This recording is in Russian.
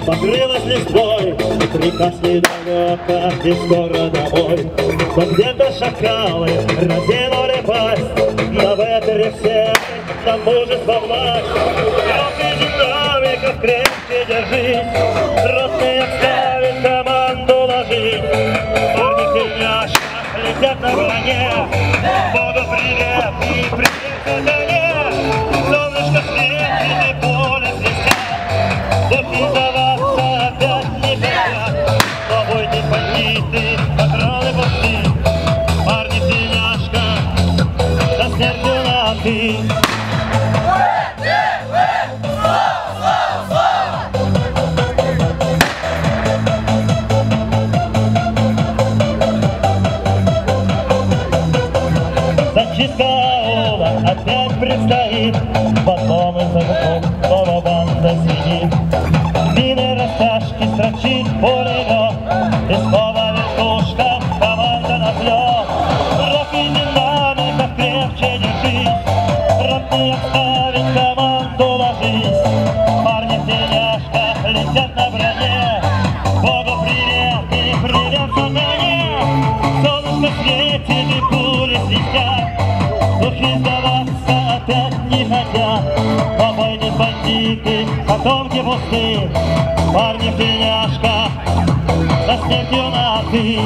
Покрылась листвой, река недалека и скоро домой. Но где-то шакалы разинули пасть, на ветре все, на мужество власть. Крепкий динамиков крепче держись, ротные ставит команду ложить. Парни в тельняшках летят на броне, Богу привет и привет сатане. Солнышко светит и поле свистят, духи за вас опять не горят. Побойте бандиты, патроны пусты, парни в тельняшках со смертью на ты. Зачистка аула опять предстоит, в одном из углов снова банда сидит. Мины растяжки строчит пулемет, и снова вертушка, команда на взлет. Рок и динамиков крепче держись, ротные отставить, команду ложись. Парни в тельняшках летят на броне, Богу привет и привет сатане. Солнышко светит и пули свистят, духи сдаваться опять не хотят. Побойте бандиты, потомки пусты, парни в тельняшках со смертью на ты.